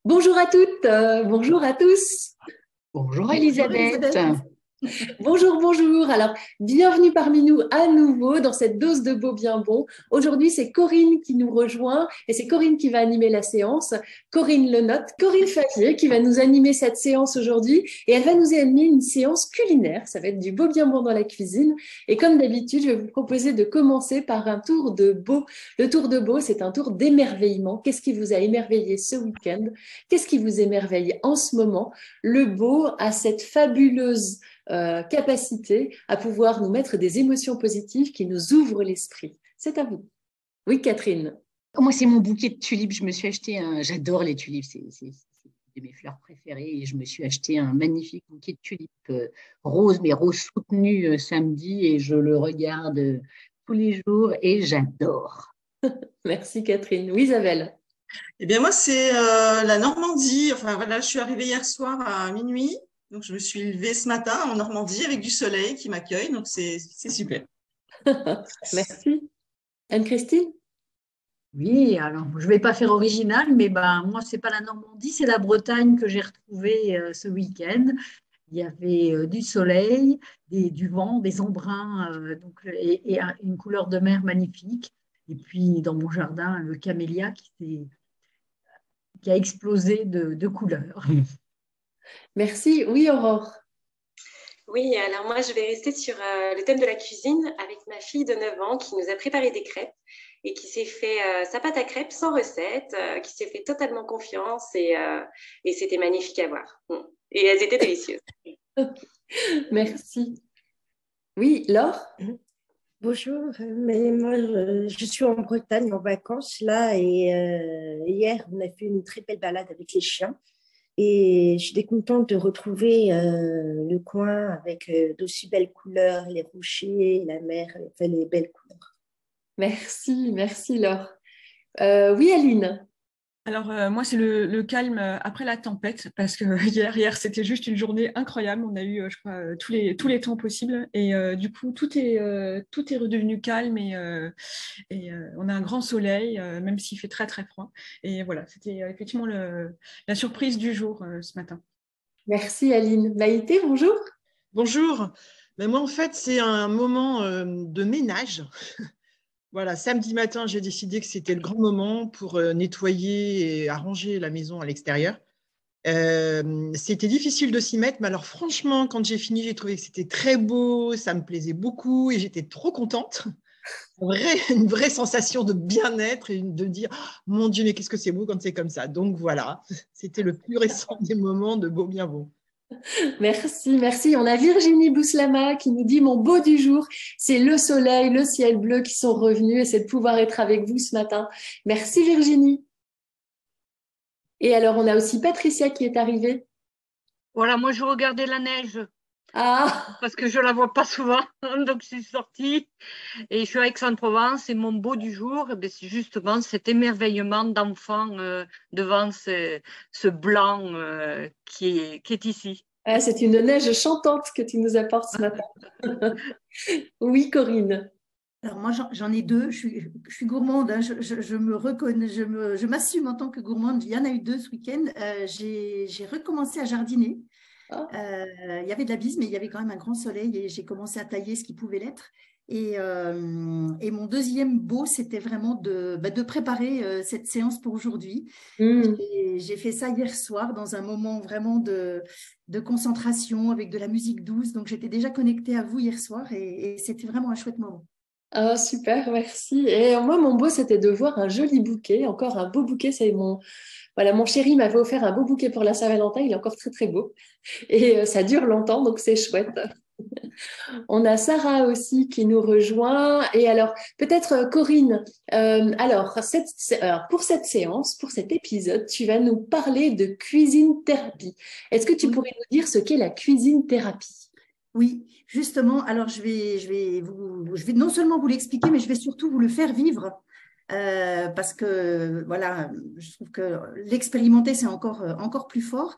Bonjour à toutes, bonjour à tous. Bonjour Bonjour Elisabeth. Elisabeth. Bonjour, bonjour. Alors, bienvenue parmi nous à nouveau dans cette dose de beau bien bon. Aujourd'hui, c'est Corinne qui nous rejoint et c'est Corinne qui va animer la séance. Corinne Lenotte, Corinne Favier qui va nous animer cette séance aujourd'hui et elle va nous animer une séance culinaire. Ça va être du beau bien bon dans la cuisine. Et comme d'habitude, je vais vous proposer de commencer par un tour de beau. Le tour de beau, c'est un tour d'émerveillement. Qu'est-ce qui vous a émerveillé ce week-end? Qu'est-ce qui vous émerveille en ce moment? Le beau a cette fabuleuse capacité à pouvoir nous mettre des émotions positives qui nous ouvrent l'esprit. C'est à vous. Oui, Catherine. Moi, c'est mon bouquet de tulipes. Je me suis acheté J'adore les tulipes, c'est une de mes fleurs préférées. Et je me suis acheté un magnifique bouquet de tulipes roses, mais roses soutenues samedi. Et je le regarde tous les jours et j'adore. Merci, Catherine. Oui, Isabelle. Eh bien, moi, c'est la Normandie. Enfin, voilà, je suis arrivée hier soir à minuit. Donc, je me suis levée ce matin en Normandie avec du soleil qui m'accueille. Donc, c'est super. Merci. Anne-Christine? Oui, alors je ne vais pas faire original, mais moi, ce n'est pas la Normandie, c'est la Bretagne que j'ai retrouvée ce week-end. Il y avait du soleil, du vent, des embruns, et une couleur de mer magnifique. Et puis, dans mon jardin, le camélia qui a explosé de couleurs. Merci. Oui, Aurore. Oui, alors moi, je vais rester sur le thème de la cuisine avec ma fille de 9 ans qui nous a préparé des crêpes et qui s'est fait sa pâte à crêpes sans recette, qui s'est fait totalement confiance et c'était magnifique à voir. Et elles étaient délicieuses. Merci. Oui, Laure? Bonjour, mais moi je suis en Bretagne en vacances là et hier on a fait une très belle balade avec les chiens et j'étais contente de retrouver le coin avec d'aussi belles couleurs, les rochers, la mer, enfin les belles couleurs. Merci, merci Laure. Oui, Aline? Alors, moi, c'est le calme après la tempête, parce que hier c'était juste une journée incroyable. On a eu, je crois, tous les temps possibles. Et du coup, tout est redevenu calme et on a un grand soleil, même s'il fait très, très froid. Et voilà, c'était effectivement la surprise du jour ce matin. Merci, Aline. Maïté, bonjour. Bonjour. Mais moi, en fait, c'est un moment de ménage. Voilà, samedi matin, j'ai décidé que c'était le grand moment pour nettoyer et arranger la maison à l'extérieur. C'était difficile de s'y mettre, mais alors franchement, quand j'ai fini, j'ai trouvé que c'était très beau, ça me plaisait beaucoup et j'étais trop contente. Une vraie sensation de bien-être et de dire oh, mon Dieu, mais qu'est-ce que c'est beau quand c'est comme ça. Donc voilà, c'était le plus récent des moments de beau bien beau. Merci, merci. On a Virginie Bouslama qui nous dit mon beau du jour, c'est le soleil, le ciel bleu qui sont revenus et c'est de pouvoir être avec vous ce matin. Merci Virginie. Et alors on a aussi Patricia qui est arrivée. Voilà, moi je regardais la neige. Ah, parce que je la vois pas souvent, donc je suis sortie et je suis à Aix-en-Provence et mon beau du jour, c'est justement cet émerveillement d'enfant devant ce blanc qui est ici. ah, c'est une neige chantante que tu nous apportes ce matin. Oui, Corinne. Alors moi j'en ai deux, je suis gourmande, hein. Je me reconnais, je m'assume en tant que gourmande. Il y en a eu deux ce week-end. J'ai recommencé à jardiner. Il y avait de la bise, mais il y avait quand même un grand soleil et j'ai commencé à tailler ce qui pouvait l'être. Et mon deuxième beau, c'était vraiment de préparer cette séance pour aujourd'hui. J'ai fait ça hier soir dans un moment vraiment de concentration avec de la musique douce. Donc j'étais déjà connectée à vous hier soir et c'était vraiment un chouette moment. Ah, super, merci. Et moi, mon beau, c'était de voir un joli bouquet, encore un beau bouquet. Voilà, mon chéri m'avait offert un beau bouquet pour la Saint-Valentin. Il est encore très, très beau. Et ça dure longtemps, donc c'est chouette. On a Sarah aussi qui nous rejoint. Et alors, peut-être Corinne, alors, pour cette séance, pour cet épisode, tu vas nous parler de cuisine thérapie. Est-ce que tu pourrais nous dire ce qu'est la cuisine thérapie? Oui, justement, alors je vais non seulement vous l'expliquer, mais je vais surtout vous le faire vivre. Parce que voilà, je trouve que l'expérimenter, c'est encore plus fort.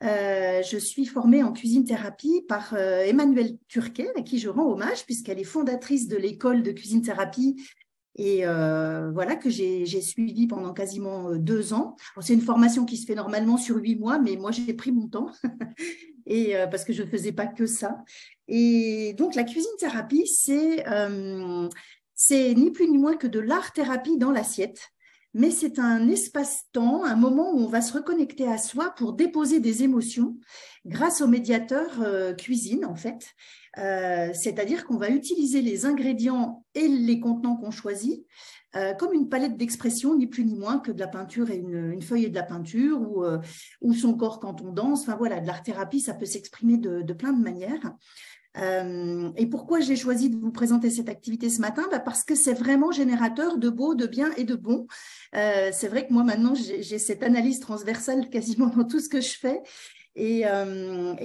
Je suis formée en cuisine thérapie par Emmanuelle Turquet, à qui je rends hommage, puisqu'elle est fondatrice de l'école de cuisine thérapie et voilà, que j'ai suivi pendant quasiment 2 ans. C'est une formation qui se fait normalement sur 8 mois, mais moi, j'ai pris mon temps et, parce que je ne faisais pas que ça. Et donc, la cuisine-thérapie, c'est ni plus ni moins que de l'art-thérapie dans l'assiette. Mais c'est un espace-temps, un moment où on va se reconnecter à soi pour déposer des émotions grâce au médiateur cuisine, en fait. C'est-à-dire qu'on va utiliser les ingrédients et les contenants qu'on choisit comme une palette d'expression, ni plus ni moins que de la peinture et une feuille et de la peinture, ou son corps quand on danse. Enfin voilà, de l'art-thérapie, ça peut s'exprimer de plein de manières. Et pourquoi j'ai choisi de vous présenter cette activité ce matin? Parce que c'est vraiment générateur de beau, de bien et de bon. C'est vrai que moi maintenant j'ai cette analyse transversale quasiment dans tout ce que je fais, et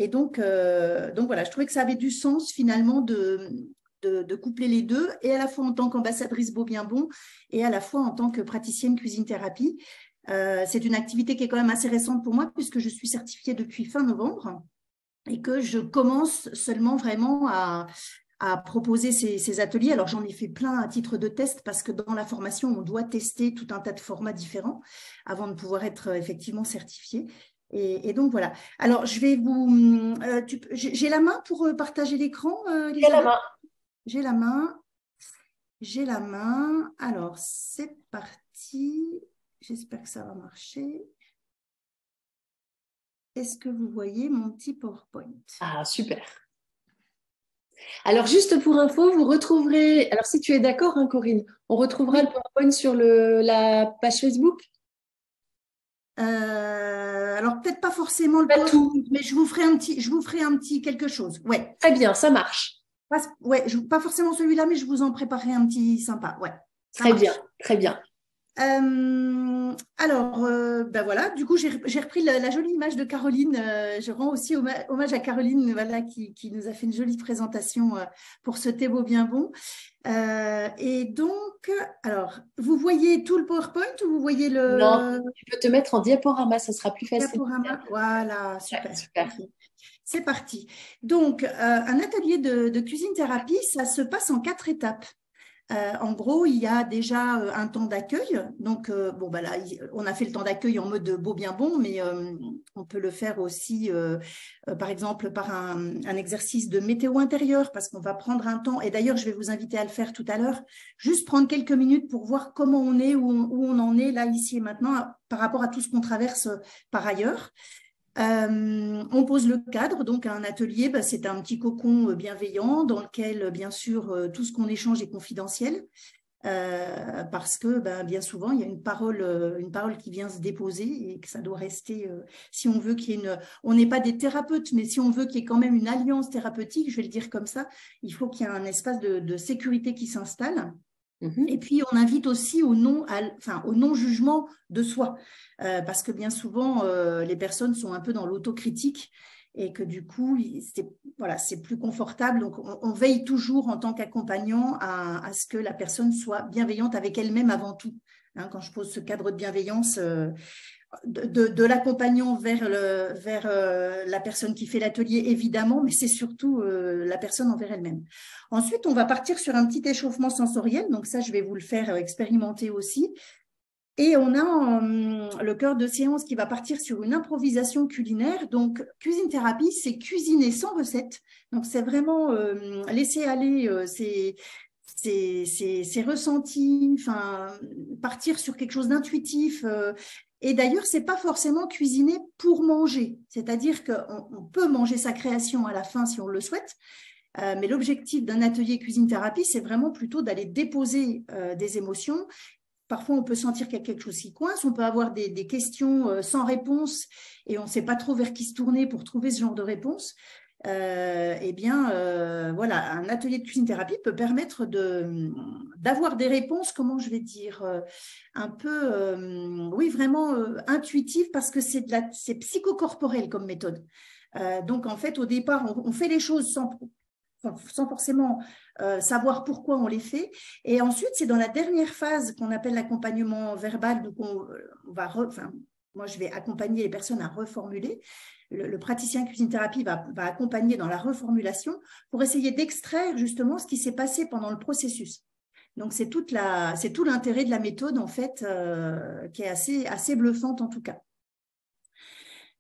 donc voilà, je trouvais que ça avait du sens finalement de coupler les deux, et à la fois en tant qu'ambassadrice Beau Bien Bon et à la fois en tant que praticienne cuisine-thérapie. C'est une activité qui est quand même assez récente pour moi puisque je suis certifiée depuis fin novembre et que je commence seulement vraiment à proposer ces ateliers. Alors, j'en ai fait plein à titre de test parce que dans la formation, on doit tester tout un tas de formats différents avant de pouvoir être effectivement certifié. Et donc, voilà. Alors, je vais vous… j'ai la main pour partager l'écran, J'ai la main. J'ai la main. J'ai la main. Alors, c'est parti. J'espère que ça va marcher. Est-ce que vous voyez mon petit PowerPoint? Ah, super. Alors, juste pour info, vous retrouverez… Alors, si tu es d'accord, hein, Corinne, on retrouvera le PowerPoint sur la page Facebook? Alors, peut-être pas forcément le Pas post, tout. mais je vous ferai un petit quelque chose. Ouais. Très bien, ça marche. Pas forcément celui-là, mais je vous en préparerai un petit sympa. Ouais. Très bien, très bien. Alors, ben voilà, du coup, j'ai repris la jolie image de Caroline. Je rends aussi hommage à Caroline, voilà, qui nous a fait une jolie présentation pour ce thé Beau Bien Bon. Et donc, alors, vous voyez tout le PowerPoint ou vous voyez le… Non, tu peux te mettre en diaporama, ça sera plus facile. Diaporama, voilà, super. Ouais, super. C'est parti. Donc, un atelier de cuisine-thérapie, ça se passe en 4 étapes. En gros, il y a déjà un temps d'accueil. Donc, bon, bah là, on a fait le temps d'accueil en mode Beau Bien Bon, mais on peut le faire aussi, par exemple, par un exercice de météo intérieure, parce qu'on va prendre un temps. Et d'ailleurs, je vais vous inviter à le faire tout à l'heure. Juste prendre quelques minutes pour voir comment on est, où on en est là, ici et maintenant, par rapport à tout ce qu'on traverse par ailleurs. On pose le cadre, donc un atelier, c'est un petit cocon bienveillant dans lequel, bien sûr, tout ce qu'on échange est confidentiel, parce que bien souvent, il y a une parole qui vient se déposer et que ça doit rester, si on veut qu'il y ait on n'est pas des thérapeutes, mais si on veut qu'il y ait quand même une alliance thérapeutique, je vais le dire comme ça, il faut qu'il y ait un espace de sécurité qui s'installe. Et puis, on invite aussi au non-jugement de soi, parce que bien souvent, les personnes sont un peu dans l'autocritique et que du coup, c'est plus confortable. Donc, on veille toujours en tant qu'accompagnant à ce que la personne soit bienveillante avec elle-même avant tout. Hein, quand je pose ce cadre de bienveillance, de l'accompagnant vers la personne qui fait l'atelier, évidemment, mais c'est surtout la personne envers elle-même. Ensuite, on va partir sur un petit échauffement sensoriel. Donc ça, je vais vous le faire expérimenter aussi. Et on a le cœur de séance qui va partir sur une improvisation culinaire. Donc, cuisine-thérapie, c'est cuisiner sans recette. Donc, c'est vraiment laisser aller ses ressentis, partir sur quelque chose d'intuitif. Et d'ailleurs, ce n'est pas forcément cuisiner pour manger. C'est-à-dire qu'on peut manger sa création à la fin si on le souhaite. Mais l'objectif d'un atelier cuisine-thérapie, c'est vraiment plutôt d'aller déposer des émotions. Parfois, on peut sentir qu'il y a quelque chose qui coince, on peut avoir des questions sans réponse et on ne sait pas trop vers qui se tourner pour trouver ce genre de réponse. Voilà, un atelier de cuisine-thérapie peut permettre d'avoir des réponses, comment je vais dire, un peu, oui, vraiment intuitives, parce que c'est psychocorporel comme méthode. Donc, en fait, au départ, on fait les choses sans forcément savoir pourquoi on les fait. Et ensuite, c'est dans la dernière phase qu'on appelle l'accompagnement verbal. Donc, moi, je vais accompagner les personnes à reformuler. Le praticien cuisine-thérapie va accompagner dans la reformulation pour essayer d'extraire justement ce qui s'est passé pendant le processus. Donc, c'est tout l'intérêt de la méthode, en fait, qui est assez bluffante en tout cas.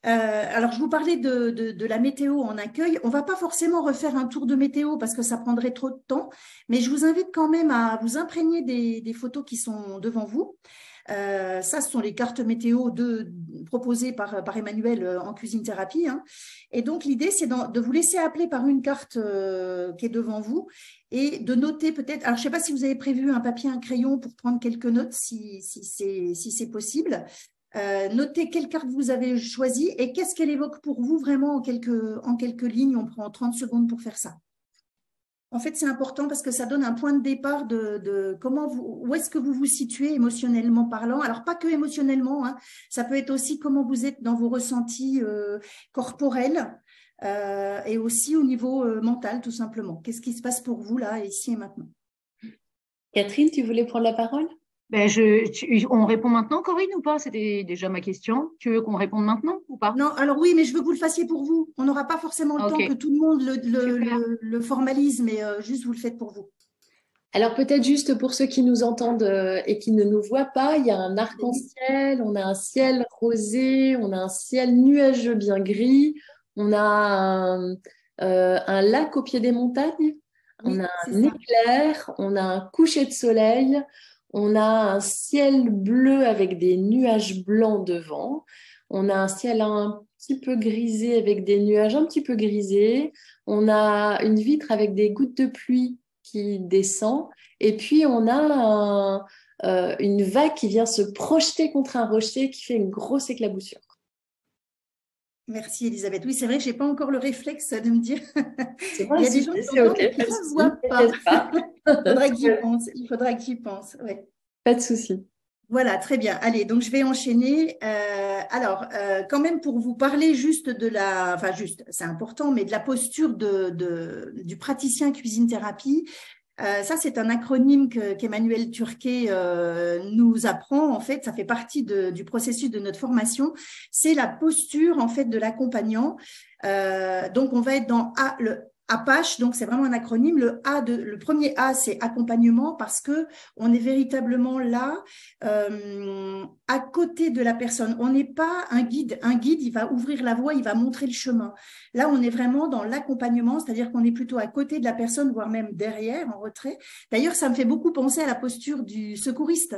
Alors, je vous parlais de la météo en accueil. On ne va pas forcément refaire un tour de météo parce que ça prendrait trop de temps, mais je vous invite quand même à vous imprégner des photos qui sont devant vous. Ça, ce sont les cartes météo proposées par Emmanuel en cuisine thérapie. Hein. Et donc, l'idée, c'est de vous laisser appeler par une carte qui est devant vous et de noter peut-être… Alors, je ne sais pas si vous avez prévu un papier, un crayon pour prendre quelques notes, si c'est possible. Notez quelle carte vous avez choisie et qu'est-ce qu'elle évoque pour vous vraiment en quelques lignes. On prend 30 secondes pour faire ça. En fait, c'est important parce que ça donne un point de départ de où est-ce que vous vous situez émotionnellement parlant. Alors, pas que émotionnellement, hein, ça peut être aussi comment vous êtes dans vos ressentis corporels et aussi au niveau mental, tout simplement. Qu'est-ce qui se passe pour vous là, ici et maintenant? Catherine, tu voulais prendre la parole? Ben on répond maintenant, Corinne, ou pas? C'était déjà ma question. Tu veux qu'on réponde maintenant ou pas? Non, alors oui, mais je veux que vous le fassiez pour vous. On n'aura pas forcément le temps que tout le monde le formalise, mais juste vous le faites pour vous. Alors peut-être juste pour ceux qui nous entendent et qui ne nous voient pas, il y a un arc-en-ciel, on a un ciel rosé, on a un ciel nuageux bien gris, on a un lac au pied des montagnes, on a un éclair, on a un coucher de soleil. On a un ciel bleu avec des nuages blancs devant. On a un ciel un petit peu grisé avec des nuages un petit peu grisés. On a une vitre avec des gouttes de pluie qui descend. Et puis, on a une vague qui vient se projeter contre un rocher qui fait une grosse éclaboussure. Merci Elisabeth. Oui, c'est vrai que je n'ai pas encore le réflexe de me dire… C'est vrai, il y a des gens qui ne voient pas. Il faudra que j'y pense. Ouais. Pas de souci. Voilà, très bien. Allez, donc je vais enchaîner. Quand même pour vous parler juste c'est important, mais de la posture du praticien cuisine thérapie. Ça, c'est un acronyme qu'Emmanuel Turquet nous apprend. En fait, ça fait partie du processus de notre formation. C'est la posture en fait de l'accompagnant. Donc, on va être dans le APACH, donc c'est vraiment un acronyme. Le premier A, c'est accompagnement parce que on est véritablement là à côté de la personne. On n'est pas un guide. Un guide, il va ouvrir la voie, il va montrer le chemin. Là, on est vraiment dans l'accompagnement, c'est-à-dire qu'on est plutôt à côté de la personne, voire même derrière, en retrait. D'ailleurs, ça me fait beaucoup penser à la posture du secouriste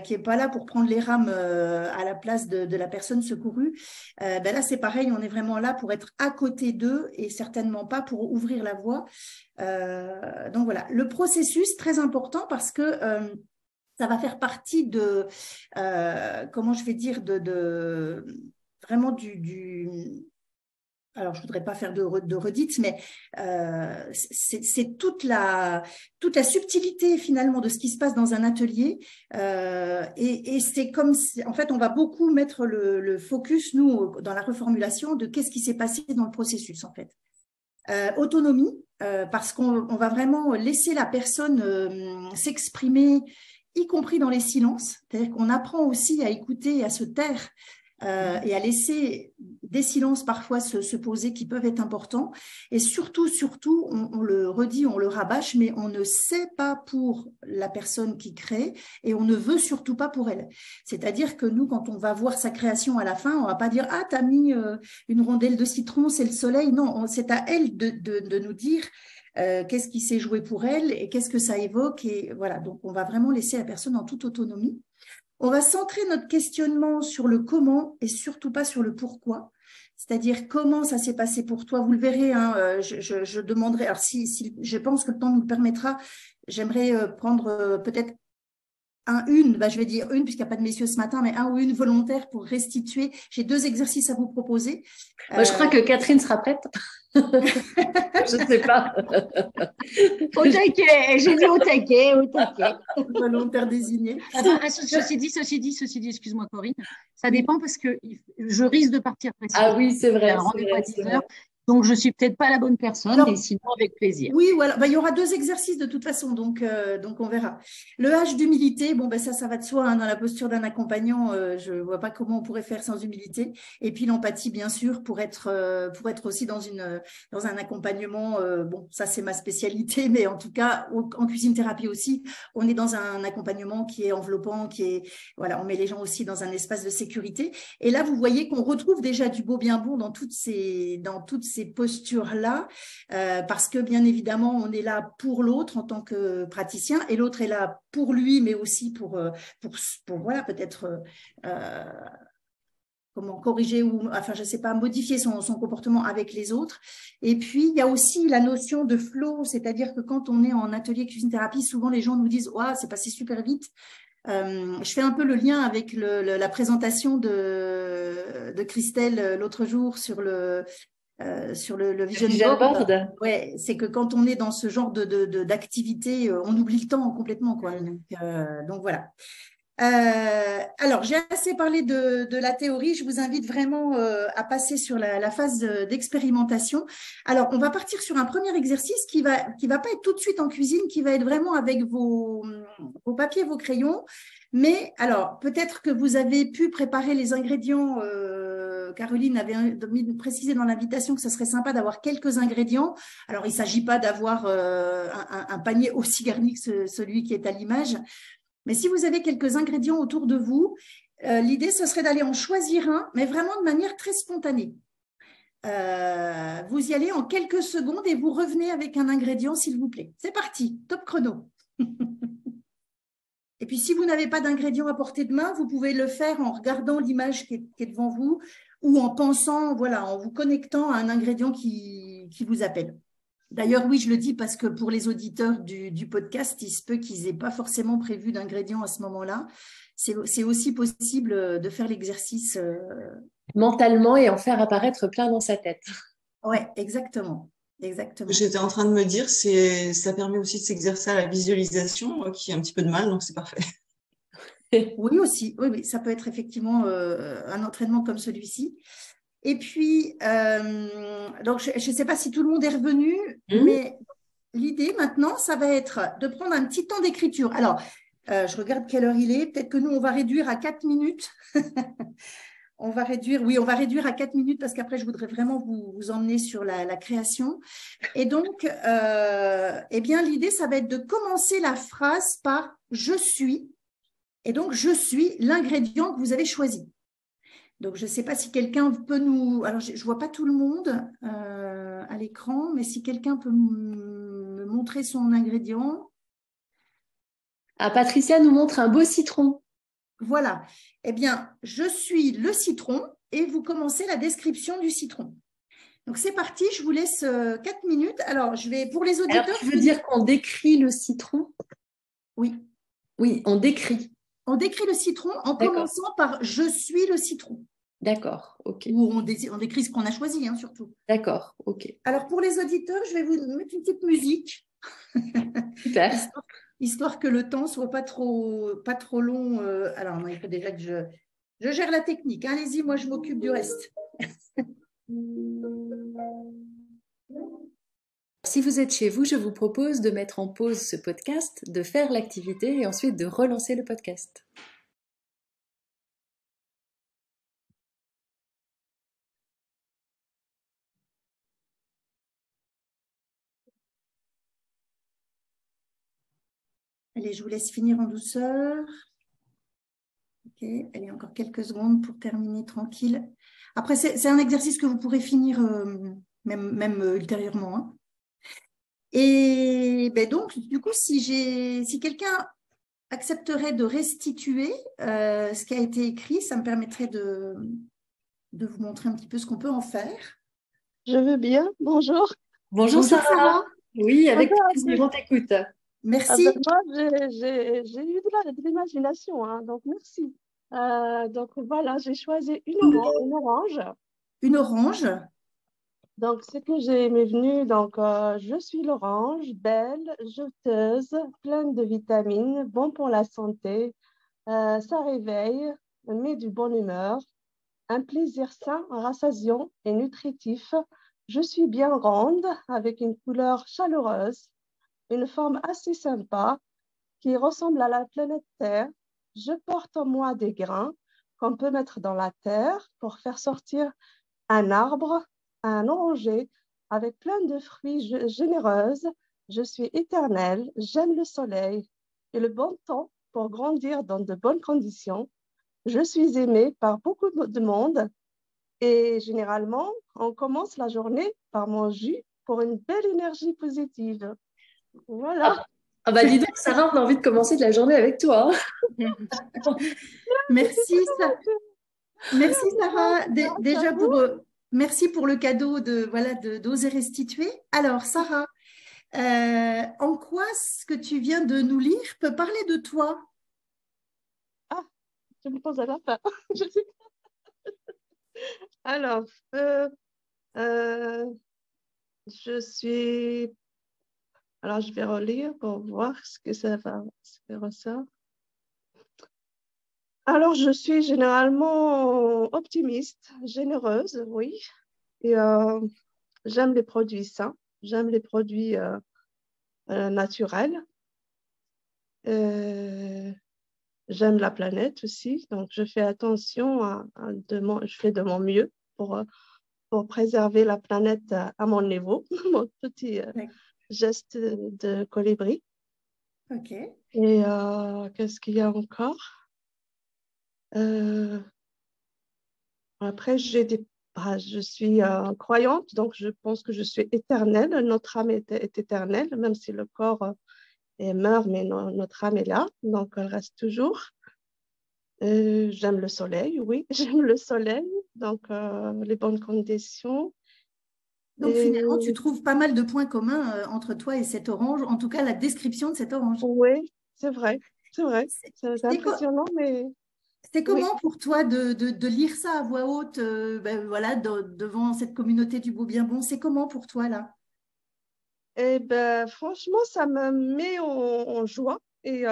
qui est pas là pour prendre les rames à la place de la personne secourue. Là, c'est pareil, on est vraiment là pour être à côté d'eux et certainement pas pour ouvrir la voie. Donc voilà, le processus très important parce que ça va faire partie de comment je vais dire vraiment alors, je ne voudrais pas faire de redites, mais c'est toute la subtilité finalement de ce qui se passe dans un atelier. Et c'est comme si, en fait, on va beaucoup mettre le focus, nous, dans la reformulation, de qu'est-ce qui s'est passé dans le processus, en fait. Autonomie, parce qu'on va vraiment laisser la personne s'exprimer, y compris dans les silences. C'est-à-dire qu'on apprend aussi à écouter et à se taire. Et à laisser des silences parfois se poser qui peuvent être importants. Et surtout, on le redit, on le rabâche, mais on ne sait pas pour la personne qui crée et on ne veut surtout pas pour elle. C'est-à-dire que nous, quand on va voir sa création à la fin, on ne va pas dire « Ah, tu as mis une rondelle de citron, c'est le soleil ». Non, c'est à elle de nous dire qu'est-ce qui s'est joué pour elle et qu'est-ce que ça évoque. Et voilà, donc on va vraiment laisser la personne en toute autonomie. On va centrer notre questionnement sur le comment et surtout pas sur le pourquoi. C'est-à-dire comment ça s'est passé pour toi. Vous le verrez, hein, je demanderai, alors si je pense que le temps nous le permettra, j'aimerais prendre peut-être je vais dire une puisqu'il n'y a pas de messieurs ce matin, mais un ou une volontaire pour restituer. J'ai 2 exercices à vous proposer. Je crois que Catherine sera prête. Je ne sais pas. Au taquet, j'ai dit au taquet. Volontaire désignée. Ceci dit, excuse-moi Corinne, ça dépend parce que je risque de partir. Ah oui, c'est vrai. Un rendez-vous à 10 heures. Donc, je ne suis peut-être pas la bonne personne, Alors, mais sinon, avec plaisir. oui, voilà. Il y aura 2 exercices de toute façon, donc on verra. Le H d'humilité, bon, ça va de soi, hein, dans la posture d'un accompagnant, je ne vois pas comment on pourrait faire sans humilité. Et puis l'empathie, bien sûr, pour être aussi dans un accompagnement, bon, ça c'est ma spécialité, mais en tout cas, en cuisine thérapie aussi, on est dans un accompagnement qui est enveloppant, voilà, on met les gens aussi dans un espace de sécurité. Et là, vous voyez qu'on retrouve déjà du beau bien bon dans toutes ces postures-là. Parce que bien évidemment, on est là pour l'autre en tant que praticien et l'autre est là pour lui, mais aussi pour voilà, peut-être comment corriger ou, enfin, je sais pas, modifier son comportement avec les autres. Et puis, il y a aussi la notion de flow, c'est-à-dire que quand on est en atelier cuisine-thérapie, souvent les gens nous disent « Ouah, c'est passé super vite ». Je fais un peu le lien avec la présentation de Christelle l'autre jour sur le vision board. Ouais, c'est que quand on est dans ce genre d'activité, on oublie le temps complètement, quoi. Donc voilà. Alors, j'ai assez parlé de la théorie. Je vous invite vraiment à passer sur la phase d'expérimentation. Alors, on va partir sur un premier exercice qui va pas être tout de suite en cuisine, qui va être vraiment avec vos papiers, vos crayons. Mais alors, peut-être que vous avez pu préparer les ingrédients. Caroline avait précisé dans l'invitation que ce serait sympa d'avoir quelques ingrédients. Alors, il ne s'agit pas d'avoir un panier aussi garni que celui qui est à l'image. Mais si vous avez quelques ingrédients autour de vous, l'idée, ce serait d'aller en choisir un, mais vraiment de manière très spontanée. Vous y allez en quelques secondes et vous revenez avec un ingrédient, s'il vous plaît. C'est parti, top chrono. Et puis, si vous n'avez pas d'ingrédient à portée de main, vous pouvez le faire en regardant l'image qui est devant vous ou en pensant, voilà, en vous connectant à un ingrédient qui vous appelle. D'ailleurs, oui, je le dis parce que pour les auditeurs du podcast, il se peut qu'ils n'aient pas forcément prévu d'ingrédients à ce moment-là. C'est aussi possible de faire l'exercice mentalement et en faire apparaître plein dans sa tête. Oui, exactement. Exactement. J'étais en train de me dire, ça permet aussi de s'exercer à la visualisation, qui a un petit peu de mal, donc c'est parfait. Oui, aussi. Oui, ça peut être effectivement un entraînement comme celui-ci. Et puis, donc je ne sais pas si tout le monde est revenu, mais l'idée maintenant, ça va être de prendre un petit temps d'écriture. Alors, je regarde quelle heure il est. Peut-être que nous, on va réduire à 4 minutes. On va réduire à 4 minutes parce qu'après, je voudrais vraiment vous emmener sur la création. Et donc, eh bien, l'idée, ça va être de commencer la phrase par « je suis ». Et donc, je suis l'ingrédient que vous avez choisi. Donc, je ne sais pas si quelqu'un peut nous… Alors, je ne vois pas tout le monde à l'écran, mais si quelqu'un peut me montrer son ingrédient. Ah, Patricia nous montre un beau citron. Voilà. Eh bien, je suis le citron et vous commencez la description du citron. Donc, c'est parti. Je vous laisse 4 minutes. Alors, je vais… Pour les auditeurs… Alors, tu veux dire qu'on décrit le citron? Oui. Oui, on décrit. On décrit le citron en commençant par « je suis le citron ». D'accord, ok. Ou on décrit ce qu'on a choisi, hein, surtout. D'accord, ok. Alors, pour les auditeurs, je vais vous mettre une petite musique. Super. Histoire que le temps soit pas trop long. Alors, non, il faut déjà que je gère la technique. Allez-y, moi, je m'occupe du reste. Si vous êtes chez vous, je vous propose de mettre en pause ce podcast, de faire l'activité et ensuite de relancer le podcast. Allez, je vous laisse finir en douceur. Ok, allez, encore quelques secondes pour terminer tranquille. Après, c'est un exercice que vous pourrez finir même ultérieurement. Hein. Et ben donc, du coup, si quelqu'un accepterait de restituer ce qui a été écrit, ça me permettrait de vous montrer un petit peu ce qu'on peut en faire. Je veux bien. Bonjour. Bonjour Sarah. Oui, avec plaisir, on t'écoute. Merci. Moi, j'ai eu de l'imagination, hein, donc merci. Donc voilà, j'ai choisi une orange. Une orange. Donc, ce que m'est venu, donc, je suis l'orange, belle, juteuse, pleine de vitamines, bon pour la santé, ça réveille, met du bonne humeur, un plaisir sain, rassasiant et nutritif, Je suis bien ronde, avec une couleur chaleureuse, une forme assez sympa qui ressemble à la planète Terre. Je porte en moi des grains qu'on peut mettre dans la terre pour faire sortir un arbre, un oranger avec plein de fruits généreuses. Je suis éternelle, j'aime le soleil et le bon temps pour grandir dans de bonnes conditions. Je suis aimée par beaucoup de monde et généralement, on commence la journée par mon jus pour une belle énergie positive. Voilà. Ah bah dis donc, Sarah, on a envie de commencer de la journée avec toi. Merci, merci Sarah. Déjà merci pour le cadeau d'oser restituer. Alors Sarah, en quoi ce que tu viens de nous lire peut parler de toi? Ah, je me pose à la fin. Alors, je suis... Alors, je vais relire pour voir ce que ressort. Alors, je suis généralement optimiste, généreuse, oui. Et j'aime les produits sains, j'aime les produits naturels. J'aime la planète aussi, donc je fais attention je fais de mon mieux pour préserver la planète à mon niveau, mon petit geste de colibri. Ok. Et qu'est-ce qu'il y a encore? Après, je suis croyante, donc je pense que je suis éternelle. Notre âme est éternelle, même si le corps meurt, mais notre âme est là, donc elle reste toujours. J'aime le soleil, oui, j'aime le soleil, donc les bonnes conditions. Donc finalement, tu trouves pas mal de points communs entre toi et cette orange, en tout cas la description de cette orange. Oui, c'est vrai, c'est vrai. C'est impressionnant, mais... C'est comment pour toi de lire ça à voix haute voilà, devant cette communauté du beau bien bon? C'est comment pour toi là? Eh ben, franchement, ça me met en joie et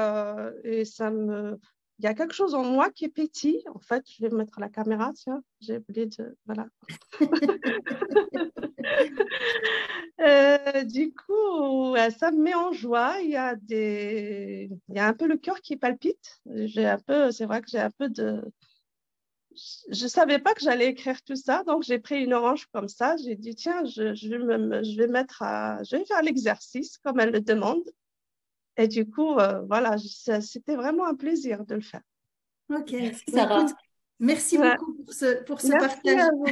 ça me... Il y a quelque chose en moi qui pétille. En fait, je vais mettre la caméra, tiens, j'ai oublié de... Voilà. Du coup, ça me met en joie. Il y a un peu le cœur qui palpite. C'est vrai que j'ai un peu de... Je ne savais pas que j'allais écrire tout ça, donc j'ai pris une orange comme ça. J'ai dit, tiens, je vais faire l'exercice comme elle le demande. Et du coup, voilà, c'était vraiment un plaisir de le faire. Ok, Sarah. Écoute, merci beaucoup pour ce merci partage. À vous.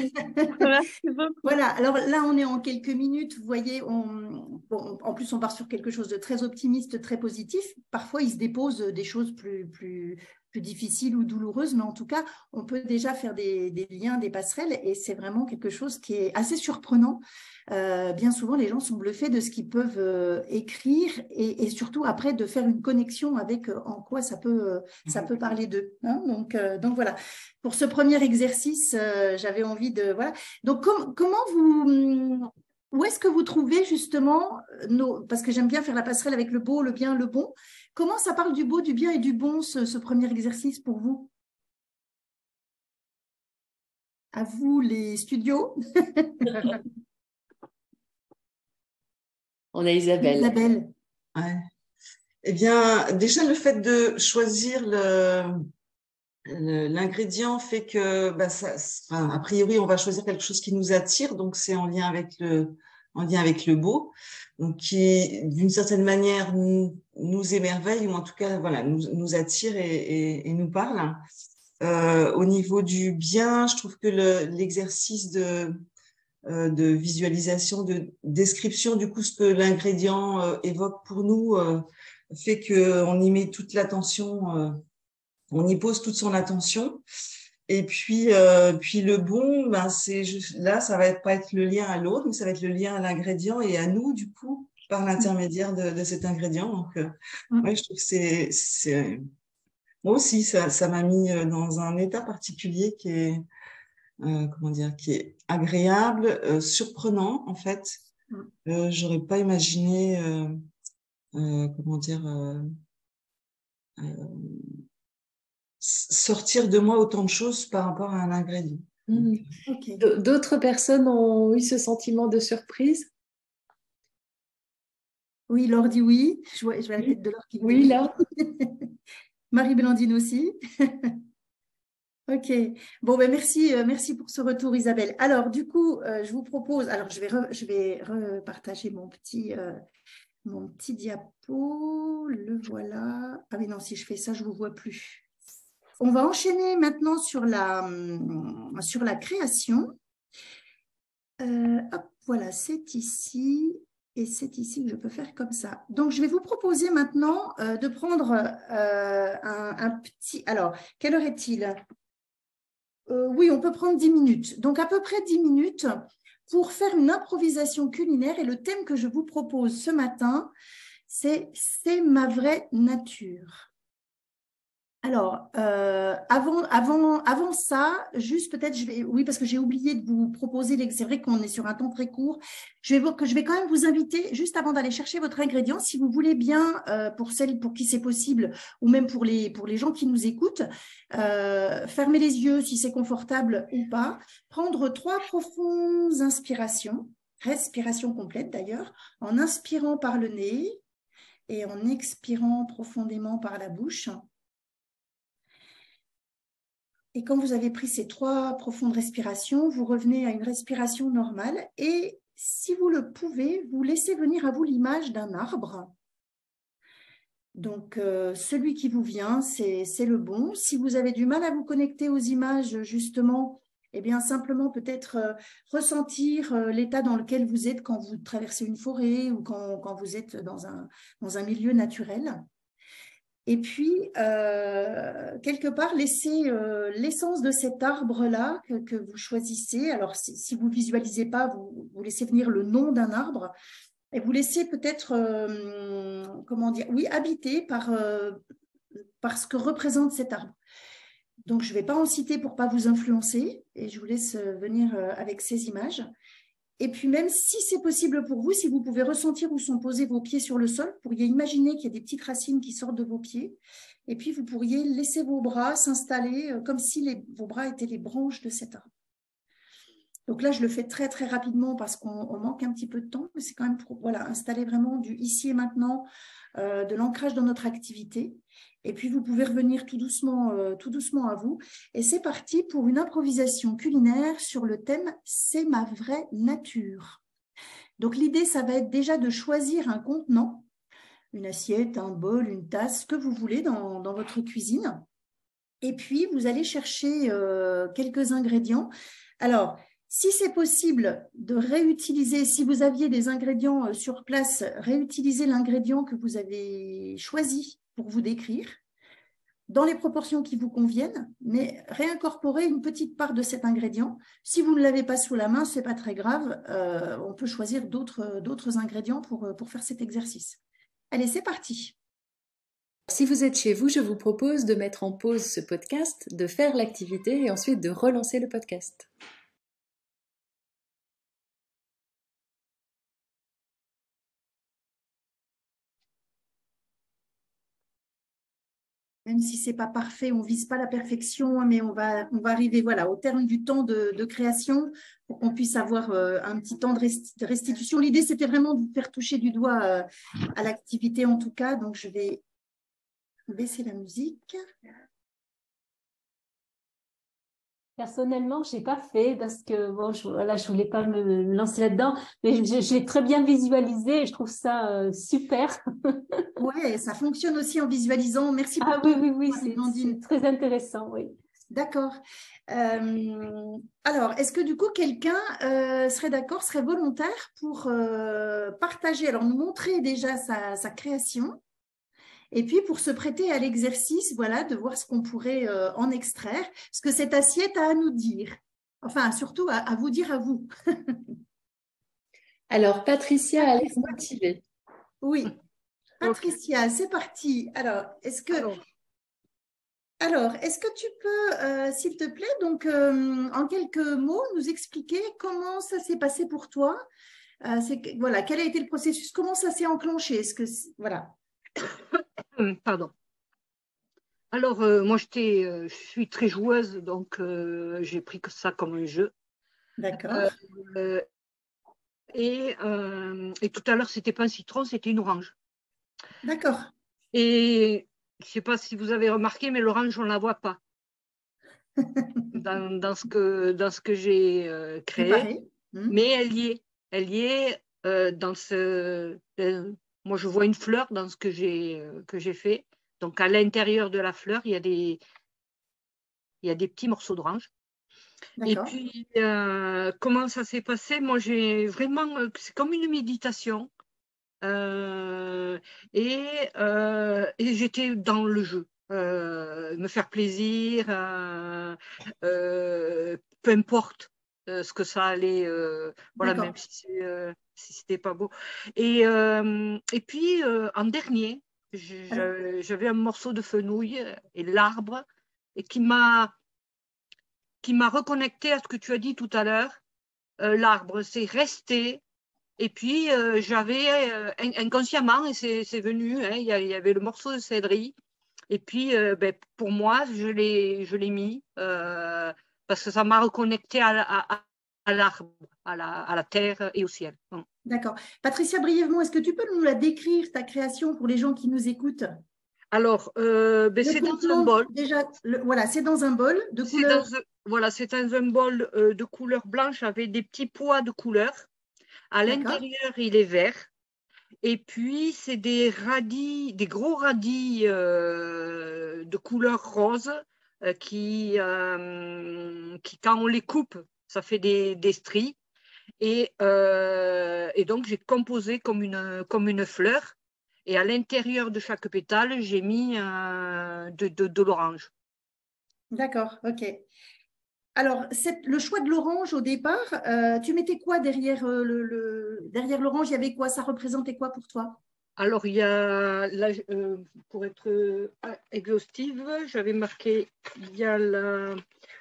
Merci beaucoup. Voilà, alors là, on est en quelques minutes. Vous voyez, en plus, on part sur quelque chose de très optimiste, très positif. Parfois, il se dépose des choses plus difficiles ou douloureuses, mais en tout cas, on peut déjà faire des liens, des passerelles, et c'est vraiment quelque chose qui est assez surprenant. Bien souvent, les gens sont bluffés de ce qu'ils peuvent écrire et surtout après de faire une connexion avec en quoi ça peut parler d'eux. Hein, donc voilà. Pour ce premier exercice, j'avais envie de... Voilà. Donc, où est-ce que vous trouvez justement, parce que j'aime bien faire la passerelle avec le beau, le bien, le bon, comment ça parle du beau, du bien et du bon, ce premier exercice pour vous? À vous, les studios. On a Isabelle. Isabelle. Ouais. Eh bien, déjà, le fait de choisir l'ingrédient fait que, a priori, on va choisir quelque chose qui nous attire, donc c'est en lien avec le beau, donc qui, d'une certaine manière, nous émerveille ou en tout cas, voilà, nous attire et nous parle. Au niveau du bien, je trouve que l'exercice de visualisation, de description, du coup, ce que l'ingrédient évoque pour nous, fait qu'on y met toute l'attention, on y pose toute son attention. Et puis le bon, là, ça va pas être le lien à l'autre, mais ça va être le lien à l'ingrédient et à nous, du coup, par l'intermédiaire de cet ingrédient. Donc, ouais, je trouve que moi aussi, ça m'a mis dans un état particulier qui est, qui est agréable, surprenant, en fait. J'aurais pas imaginé, sortir de moi autant de choses par rapport à un ingrédient. Ok. D'autres personnes ont eu ce sentiment de surprise? Oui, Laure dit oui. Je vois la tête de Laure qui dit Oui, là. Marie-Blandine aussi. Ok. Bon, ben merci pour ce retour, Isabelle. Alors, du coup, je vous propose. Alors, je vais repartager mon petit diapo. Le voilà. Ah oui, non, si je fais ça, je ne vous vois plus. On va enchaîner maintenant sur la création. Hop, voilà, c'est ici. Et c'est ici que je peux faire comme ça. Donc, je vais vous proposer maintenant de prendre un petit… Alors, quelle heure est-il? Oui, on peut prendre 10 minutes. Donc, à peu près 10 minutes pour faire une improvisation culinaire. Et le thème que je vous propose ce matin, c'est ma vraie nature. Alors, avant ça, juste peut-être, oui, parce que j'ai oublié de vous proposer, c'est vrai qu'on est sur un temps très court, je vais quand même vous inviter, juste avant d'aller chercher votre ingrédient, si vous voulez bien, pour celles pour qui c'est possible, ou même pour les gens qui nous écoutent, fermer les yeux si c'est confortable ou pas, prendre 3 profondes inspirations, respiration complète d'ailleurs, en inspirant par le nez et en expirant profondément par la bouche. Et quand vous avez pris ces 3 profondes respirations, vous revenez à une respiration normale et si vous le pouvez, vous laissez venir à vous l'image d'un arbre. Donc, celui qui vous vient, c'est le bon. Si vous avez du mal à vous connecter aux images, justement, eh bien, simplement peut-être ressentir l'état dans lequel vous êtes quand vous traversez une forêt ou quand vous êtes dans un milieu naturel. Et puis, quelque part, laissez l'essence de cet arbre-là que vous choisissez. Alors, si vous ne visualisez pas, vous laissez venir le nom d'un arbre et vous laissez peut-être, comment dire, oui, habiter par ce que représente cet arbre. Donc, je ne vais pas en citer pour ne pas vous influencer et je vous laisse venir avec ces images. Et puis même si c'est possible pour vous, si vous pouvez ressentir où sont posés vos pieds sur le sol, vous pourriez imaginer qu'il y a des petites racines qui sortent de vos pieds. Et puis vous pourriez laisser vos bras s'installer comme si vos bras étaient les branches de cet arbre. Donc là, je le fais très très rapidement parce qu'on manque un petit peu de temps, mais c'est quand même pour installer vraiment du ici et maintenant, de l'ancrage dans notre activité. Et puis, vous pouvez revenir tout doucement à vous. Et c'est parti pour une improvisation culinaire sur le thème « C'est ma vraie nature ». Donc, l'idée, ça va être déjà de choisir un contenant, une assiette, un bol, une tasse, ce que vous voulez dans votre cuisine. Et puis, vous allez chercher quelques ingrédients. Alors, si c'est possible de réutiliser, si vous aviez des ingrédients sur place, réutilisez l'ingrédient que vous avez choisi pour vous décrire, dans les proportions qui vous conviennent, mais réincorporer une petite part de cet ingrédient. Si vous ne l'avez pas sous la main, ce n'est pas très grave, on peut choisir d'autres ingrédients pour faire cet exercice. Allez, c'est parti. Si vous êtes chez vous, je vous propose de mettre en pause ce podcast, de faire l'activité et ensuite de relancer le podcast. Même si ce n'est pas parfait, on ne vise pas la perfection, mais on va arriver au terme du temps de création pour qu'on puisse avoir un petit temps de restitution. L'idée, c'était vraiment de vous faire toucher du doigt à l'activité en tout cas. Donc, je vais baisser la musique. Personnellement, je n'ai pas fait parce que bon, je ne voulais pas me lancer là-dedans, mais je l'ai très bien visualisé et je trouve ça super. Oui, ça fonctionne aussi en visualisant. Merci pour oui, c'est très intéressant, oui. D'accord. Alors, est-ce que du coup, quelqu'un serait d'accord, serait volontaire pour partager, alors nous montrer déjà sa création et puis pour se prêter à l'exercice, de voir ce qu'on pourrait en extraire, ce que cette assiette a à nous dire. Enfin, surtout à vous dire à vous. Alors, Patricia a l'air motivée. Oui. Patricia, c'est parti. Alors, est-ce que tu peux, s'il te plaît, donc en quelques mots, nous expliquer comment ça s'est passé pour toi? Quel a été le processus? Comment ça s'est enclenché? Pardon. Alors, moi, je suis très joueuse, donc j'ai pris que ça comme un jeu. D'accord. Et tout à l'heure, c'était pas un citron, c'était une orange. D'accord. Et je ne sais pas si vous avez remarqué, mais l'orange, on ne la voit pas dans ce que j'ai créé. Mais elle y est. Elle y est dans moi, je vois une fleur dans ce que j'ai fait. Donc, à l'intérieur de la fleur, il y a des petits morceaux d'orange. Et puis, comment ça s'est passé? Moi, j'ai vraiment, c'est comme une méditation. Et j'étais dans le jeu. Me faire plaisir, peu importe ce que ça allait, voilà, même si c'était pas beau. Et puis, en dernier, j'avais un morceau de fenouil et l'arbre, et qui m'a reconnecté à ce que tu as dit tout à l'heure. L'arbre, c'est resté. Et puis, j'avais inconsciemment, et c'est venu, hein, il y avait le morceau de céleri. Et puis, pour moi, je l'ai mis parce que ça m'a reconnecté à l'arbre, à la terre et au ciel. D'accord. Patricia, brièvement, est-ce que tu peux nous la décrire, ta création, pour les gens qui nous écoutent? Alors, c'est dans un bol. Déjà, voilà, c'est dans un bol de couleur. Voilà, c'est dans un bol de couleur blanche avec des petits pois de couleur. À l'intérieur, il est vert. Et puis, c'est des radis, des gros radis de couleur rose qui, quand on les coupe, ça fait des stries. Et donc, j'ai composé comme une fleur. Et à l'intérieur de chaque pétale, j'ai mis de l'orange. D'accord, ok. Alors, le choix de l'orange au départ, tu mettais quoi derrière derrière l'orange? Il y avait quoi? Ça représentait quoi pour toi? Alors, il y a, pour être exhaustive, j'avais marqué, il y a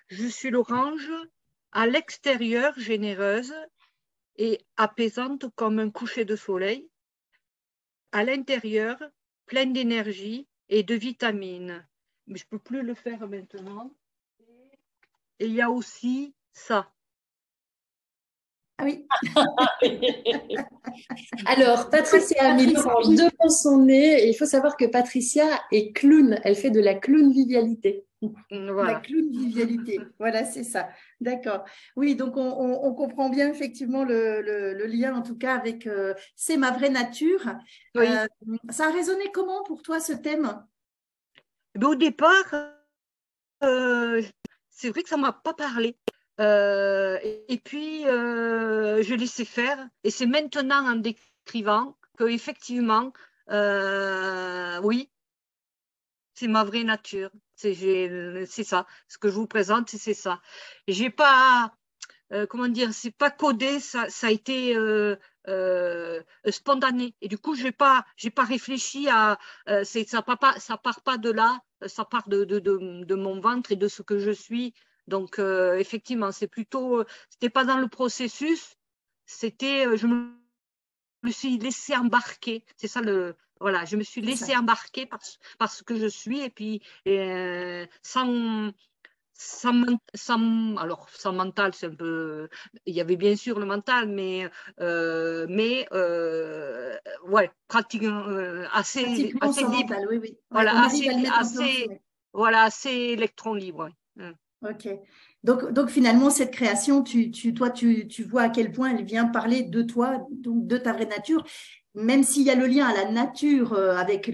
je suis l'orange, à l'extérieur, généreuse et apaisante comme un coucher de soleil, à l'intérieur, pleine d'énergie et de vitamines. Mais je ne peux plus le faire maintenant. Et il y a aussi ça. Ah oui. Alors, Patricia a mis l'orange devant son nez. Et il faut savoir que Patricia est clown. Elle fait de la clown-vivialité. Voilà. La clown-vivialité. Voilà, c'est ça. D'accord. Oui, donc on comprend bien effectivement le lien, en tout cas, avec C'est ma vraie nature. Oui. Ça a résonné comment pour toi, ce thème? Au départ, c'est vrai que ça ne m'a pas parlé. Et puis, je laissais faire. Et c'est maintenant, en décrivant, qu'effectivement, oui, c'est ma vraie nature. C'est ça. Ce que je vous présente, c'est ça. J'ai pas, comment dire, c'est pas codé, ça a été spontané. Et du coup, j'ai pas réfléchi à, ça part pas de là, ça part de mon ventre et de ce que je suis. Donc, effectivement, c'était pas dans le processus, c'était, je me suis laissée embarquer. C'est ça voilà, je me suis laissée embarquer par ce que je suis, et puis sans mental, c'est un peu. Il y avait bien sûr le mental, mais ouais, pratiquement assez libre. Mental, oui, oui. Voilà, assez électron libre. Ouais. Ok. Donc finalement, cette création, toi, tu vois à quel point elle vient parler de toi, donc de ta vraie nature, même s'il y a le lien à la nature avec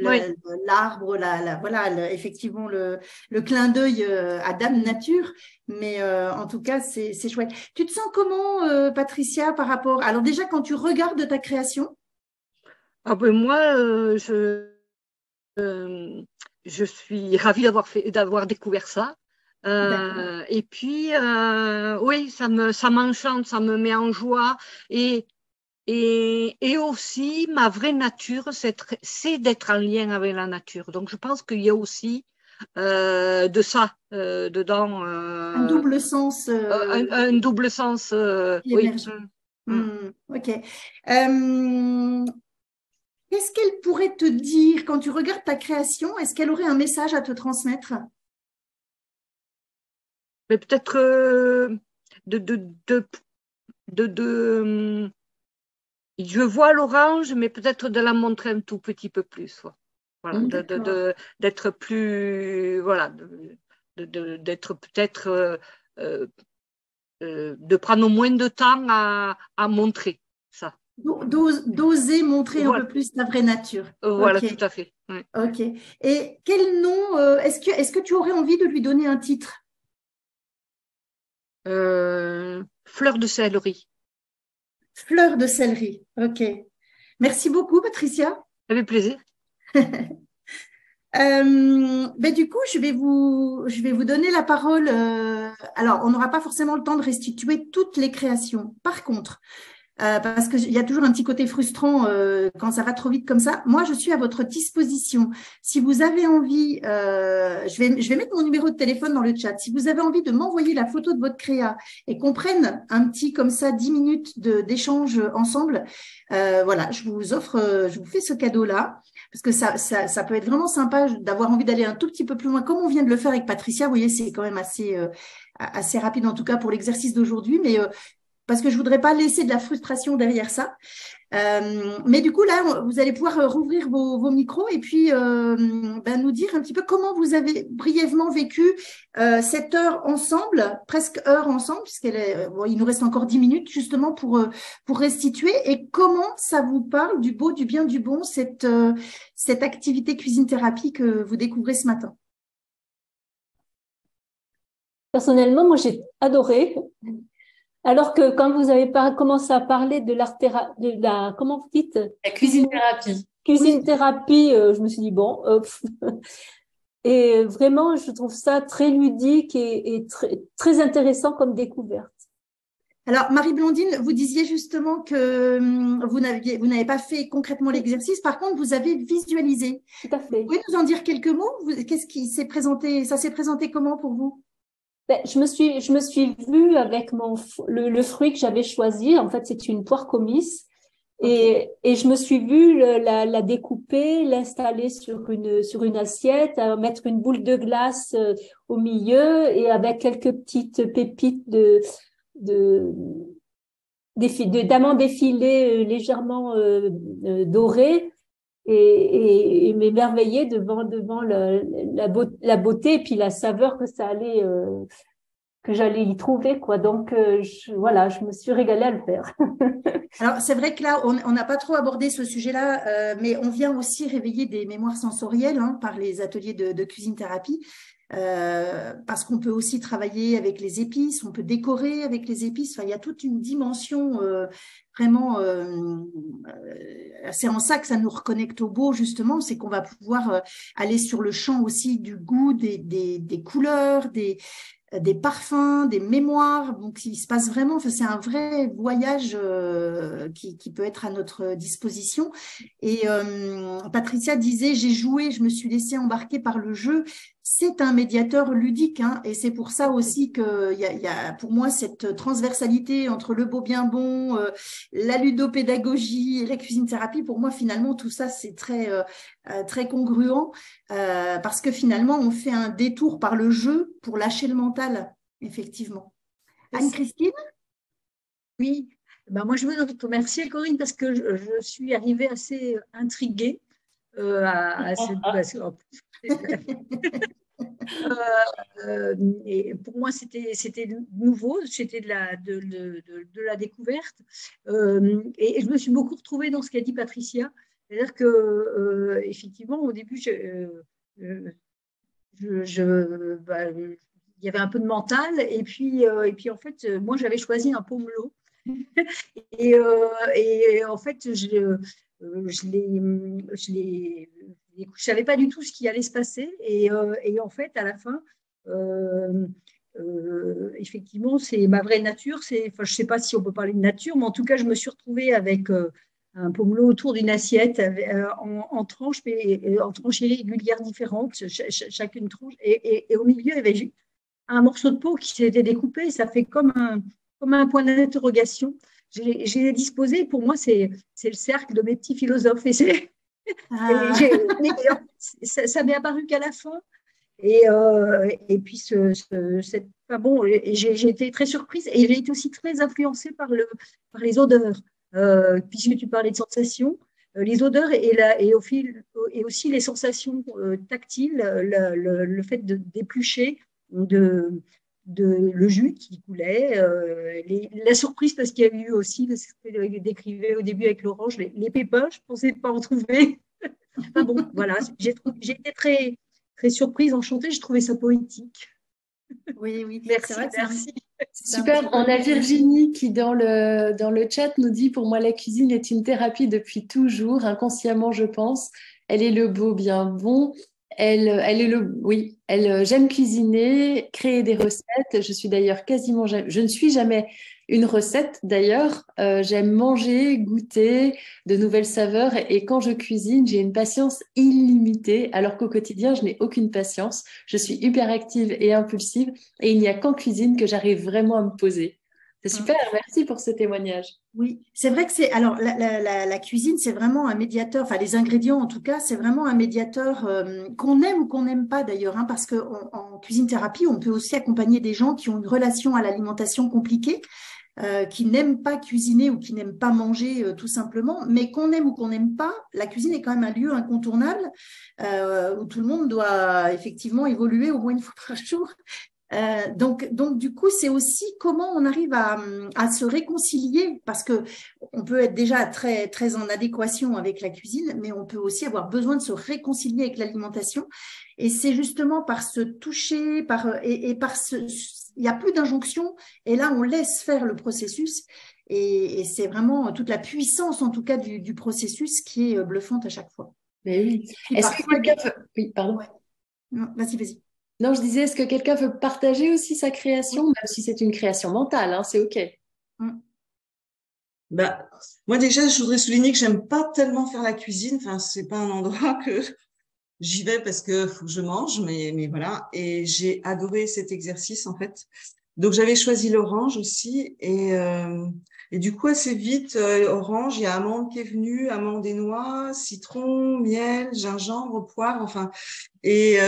l'arbre, voilà, effectivement le clin d'œil à Dame Nature, mais en tout cas, c'est chouette. Tu te sens comment, Patricia, par rapport… Alors déjà, quand tu regardes ta création? Ah ben moi, je suis ravie d'avoir découvert ça. Et puis, oui, ça m'enchante, ça me met en joie. Et aussi, ma vraie nature, c'est d'être en lien avec la nature. Donc, je pense qu'il y a aussi de ça dedans. Un double sens. Un double sens, oui. Ok. qu'est-ce qu'elle pourrait te dire quand tu regardes ta création? Est-ce qu'elle aurait un message à te transmettre? Mais peut-être je vois l'orange, mais peut-être de la montrer un tout petit peu plus. Voilà, d'être plus, voilà, d'être peut-être, de prendre moins de temps à montrer ça. D'oser montrer un peu plus ta vraie nature. Voilà, Okay. tout à fait. Oui. Ok. Et quel nom, est-ce que tu aurais envie de lui donner un titre? Fleur de céleri. Fleur de céleri. Ok. Merci beaucoup, Patricia. Avec plaisir. Du coup, je vais vous donner la parole. Alors, on n'aura pas forcément le temps de restituer toutes les créations. Par contre, parce qu'il y a toujours un petit côté frustrant quand ça va trop vite comme ça. Moi, je suis à votre disposition. Si vous avez envie, je vais mettre mon numéro de téléphone dans le chat. Si vous avez envie de m'envoyer la photo de votre créa et qu'on prenne un petit comme ça 10 minutes d'échange ensemble, voilà, je vous fais ce cadeau-là. Parce que ça peut être vraiment sympa d'avoir envie d'aller un tout petit peu plus loin, comme on vient de le faire avec Patricia. Vous voyez, c'est quand même assez rapide, en tout cas pour l'exercice d'aujourd'hui, mais parce que je voudrais pas laisser de la frustration derrière ça. Mais du coup, là, vous allez pouvoir rouvrir vos micros et puis nous dire un petit peu comment vous avez brièvement vécu cette heure ensemble, presque heure ensemble, il nous reste encore 10 minutes justement pour restituer, et comment ça vous parle du beau, du bien, du bon, cette activité cuisine-thérapie que vous découvrez ce matin. Personnellement, moi, j'ai adoré. Alors que quand vous avez commencé à parler de comment vous dites? La cuisine-thérapie. Cuisine-thérapie, je me suis dit, bon, et vraiment, je trouve ça très ludique et très, très intéressant comme découverte. Alors, Marie-Blandine, vous disiez justement que vous n'avez pas fait concrètement l'exercice. Par contre, vous avez visualisé. Tout à fait. Vous pouvez nous en dire quelques mots? Qu'est-ce qui s'est présenté? Ça s'est présenté comment pour vous? Je me suis vue avec le fruit que j'avais choisi. En fait, c'est une poire comisse. Okay. Et je me suis vue la découper, l'installer sur une assiette, mettre une boule de glace au milieu et avec quelques petites pépites d'amandes effilées légèrement dorées. Et m'émerveiller devant la beauté et puis la saveur que ça allait que j'allais y trouver, quoi. Donc je me suis régalée à le faire. Alors c'est vrai que là on n'a pas trop abordé ce sujet-là, mais on vient aussi réveiller des mémoires sensorielles par les ateliers de cuisine thérapie. Parce qu'on peut aussi travailler avec les épices, on peut décorer avec les épices. Enfin, il y a toute une dimension vraiment. C'est en ça que ça nous reconnecte au beau, justement, c'est qu'on va pouvoir aller sur le champ aussi du goût, des couleurs, des parfums, des mémoires. Donc, il se passe vraiment, c'est un vrai voyage qui peut être à notre disposition. Et Patricia disait, j'ai joué, je me suis laissée embarquer par le jeu. C'est un médiateur ludique, et c'est pour ça aussi qu'il y a pour moi cette transversalité entre le beau bien bon, la ludopédagogie et la cuisine thérapie. Pour moi, finalement, tout ça, c'est très congruent parce que finalement, on fait un détour par le jeu pour lâcher le mental, effectivement. Anne-Christine? Oui, moi, je veux te remercier, Corinne, parce que je suis arrivée assez intriguée à cette... et pour moi, c'était nouveau, c'était de la découverte. Et je me suis beaucoup retrouvée dans ce qu'a dit Patricia. C'est-à-dire que, effectivement, au début, il y avait un peu de mental. Et puis en fait, moi, j'avais choisi un pomelo. et en fait, je ne savais pas du tout ce qui allait se passer. Et en fait, à la fin, effectivement, c'est ma vraie nature. Je ne sais pas si on peut parler de nature, mais en tout cas, je me suis retrouvée avec un pomelo autour d'une assiette en tranches, mais en tranches irrégulières différentes, chacune tranche. Et au milieu, il y avait un morceau de peau qui s'était découpé. Ça fait comme un point d'interrogation. J'ai disposé, pour moi, c'est le cercle de mes petits philosophes. Et Et mais ça m'est apparu qu'à la fin. Et puis, enfin bon, j'ai été très surprise et j'ai été aussi très influencée par les odeurs, puisque tu parlais de sensations. Les odeurs et aussi les sensations tactiles, le fait d'éplucher le jus qui coulait, la surprise parce qu'il y a eu aussi, ce que je décrivais au début avec l'orange, les pépins, je ne pensais pas en trouver. Enfin bon, voilà, j'ai été très surprise, enchantée, j'ai trouvé ça poétique. Oui, oui, merci, c'est vrai que merci. C'est super. On a Virginie qui, dans le chat, nous dit: pour moi, la cuisine est une thérapie depuis toujours, inconsciemment, je pense. Elle est le beau, bien bon. Oui, j'aime cuisiner, créer des recettes. Je suis d'ailleurs je ne suis jamais une recette d'ailleurs. J'aime manger, goûter de nouvelles saveurs et quand je cuisine, j'ai une patience illimitée alors qu'au quotidien, je n'ai aucune patience. Je suis hyperactive et impulsive et il n'y a qu'en cuisine que j'arrive vraiment à me poser. C'est super, merci pour ce témoignage. Oui, c'est vrai que alors la cuisine, c'est vraiment un médiateur, enfin les ingrédients en tout cas, c'est vraiment un médiateur qu'on aime ou qu'on n'aime pas d'ailleurs, hein, parce qu'en cuisine thérapie, on peut aussi accompagner des gens qui ont une relation à l'alimentation compliquée, qui n'aiment pas cuisiner ou qui n'aiment pas manger tout simplement, mais qu'on aime ou qu'on n'aime pas, la cuisine est quand même un lieu incontournable où tout le monde doit effectivement évoluer au moins une fois par jour. Donc, du coup, c'est aussi comment on arrive à se réconcilier, parce que on peut être déjà très, très en adéquation avec la cuisine, mais on peut aussi avoir besoin de se réconcilier avec l'alimentation. Et c'est justement par se toucher, il n'y a plus d'injonction, et là, on laisse faire le processus. Et c'est vraiment toute la puissance, en tout cas, du processus qui est bluffante à chaque fois. Mais oui. Est-ce que quelqu'un veut... Oui, pardon. Ouais. Non, vas-y. Non, je disais, est-ce que quelqu'un veut partager aussi sa création, même si c'est une création mentale, hein, c'est OK. Bah, moi déjà, je voudrais souligner que j'aime pas tellement faire la cuisine. Enfin, c'est pas un endroit que j'y vais parce que faut que je mange, mais voilà. Et j'ai adoré cet exercice en fait. Donc j'avais choisi l'orange aussi et du coup assez vite orange, il y a amande qui est venue, amande et noix, citron, miel, gingembre, poivre, enfin et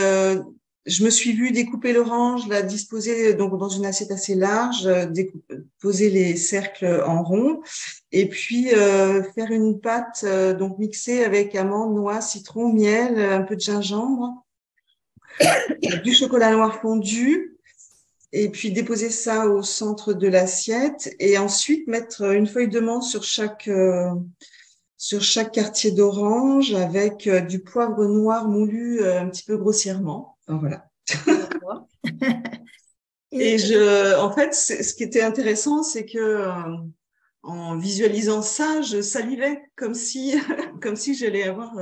je me suis vue découper l'orange, la disposer donc dans une assiette assez large, poser les cercles en rond, et puis faire une pâte donc mixée avec amandes, noix, citron, miel, un peu de gingembre, du chocolat noir fondu, et puis déposer ça au centre de l'assiette, et ensuite mettre une feuille de menthe sur chaque quartier d'orange avec du poivre noir moulu un petit peu grossièrement. Enfin, voilà. Et en fait, ce qui était intéressant, c'est que en visualisant ça, je salivais comme si j'allais avoir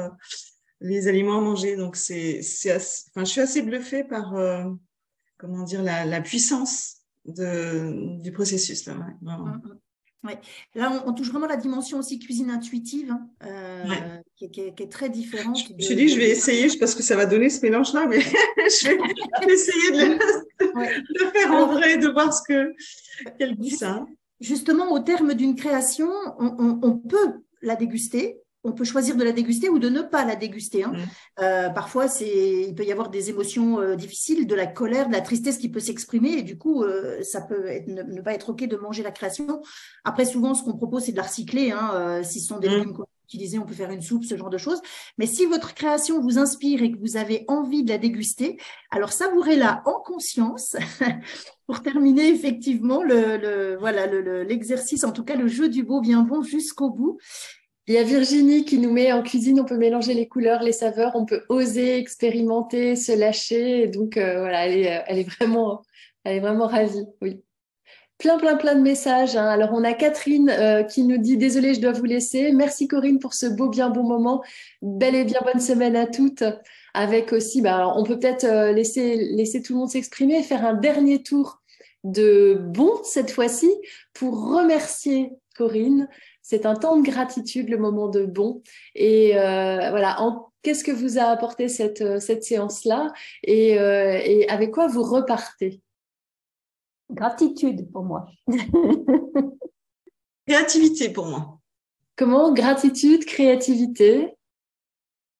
les aliments à manger. Donc je suis assez bluffée par comment dire la puissance du processus là. Ouais, vraiment. Ouais. Là, on touche vraiment la dimension aussi cuisine intuitive, hein, qui est très différente. Je me suis dit, je vais essayer, parce que ça va donner ce mélange-là, mais je vais essayer de le faire en vrai, de voir quel goût ça a. Justement, au terme d'une création, on peut la déguster. On peut choisir de la déguster ou de ne pas la déguster. Hein. Parfois, il peut y avoir des émotions difficiles, de la colère, de la tristesse qui peut s'exprimer. Et du coup, ça peut ne pas être OK de manger la création. Après, souvent, ce qu'on propose, c'est de la recycler. Hein. Si ce sont des légumes qu'on peut utiliser, on peut faire une soupe, ce genre de choses. Mais si votre création vous inspire et que vous avez envie de la déguster, alors savourez-la en conscience pour terminer effectivement l'exercice, en tout cas le jeu du beau bien bon jusqu'au bout. Il y a Virginie qui nous met en cuisine, on peut mélanger les couleurs, les saveurs, on peut oser expérimenter, se lâcher. Donc voilà, elle est vraiment ravie. Oui. Plein de messages. Hein. Alors on a Catherine qui nous dit: désolée, je dois vous laisser. Merci Corinne pour ce beau bien bon moment. Belle et bien bonne semaine à toutes. Avec aussi, on peut peut-être laisser tout le monde s'exprimer, faire un dernier tour de bon cette fois-ci pour remercier Corinne. C'est un temps de gratitude, le moment de bon. Et voilà, qu'est-ce que vous a apporté cette séance-là et avec quoi vous repartez? Gratitude pour moi. Créativité pour moi. Comment? Gratitude, créativité.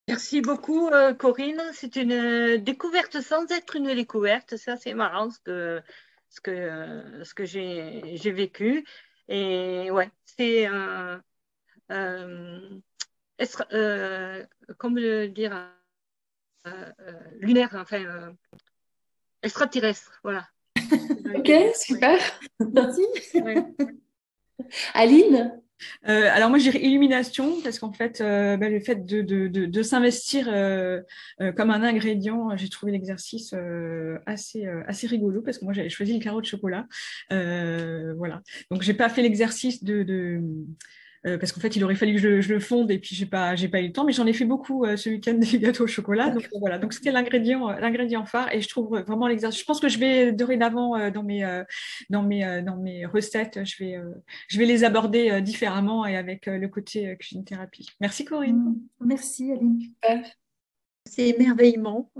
Merci beaucoup, Corinne. C'est une découverte sans être une découverte. C'est assez marrant ce que j'ai vécu. Et ouais, c'est comment le dire, lunaire, enfin extraterrestre. Voilà. Ok, super. Merci. Ouais. Aline? Alors moi, je dirais illumination, parce qu'en fait, le fait de s'investir comme un ingrédient, j'ai trouvé l'exercice assez rigolo, parce que moi, j'avais choisi le carreau de chocolat. Voilà. Donc, j'ai pas fait l'exercice parce qu'en fait, il aurait fallu que je le fonde et puis j'ai pas eu le temps, mais j'en ai fait beaucoup ce week-end des gâteaux au chocolat. Donc voilà, donc c'était l'ingrédient phare et je trouve vraiment l'exercice. Je pense que je vais dorénavant dans mes recettes, je vais les aborder différemment et avec le côté cuisine thérapie. Merci Corinne. Merci Aline. C'est émerveillement.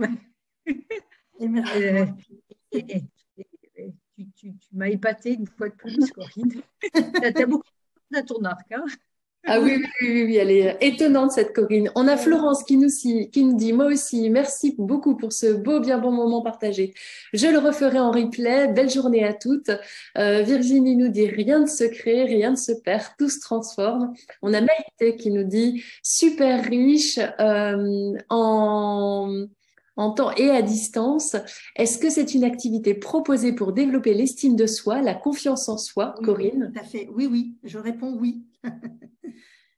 Émerveillement. Tu m'as épatée une fois de plus, Corinne. Tu as beaucoup à ton arc. Hein. Ah oui, elle est étonnante cette Corinne. On a Florence qui nous dit, moi aussi, merci beaucoup pour ce beau, bien bon moment partagé. Je le referai en replay. Belle journée à toutes. Virginie nous dit, rien ne se crée, rien ne se perd, tout se transforme. On a Maïté qui nous dit, super riche en temps et à distance. Est-ce que c'est une activité proposée pour développer l'estime de soi, la confiance en soi, Oui, Corinne? tout à fait. Oui, je réponds oui.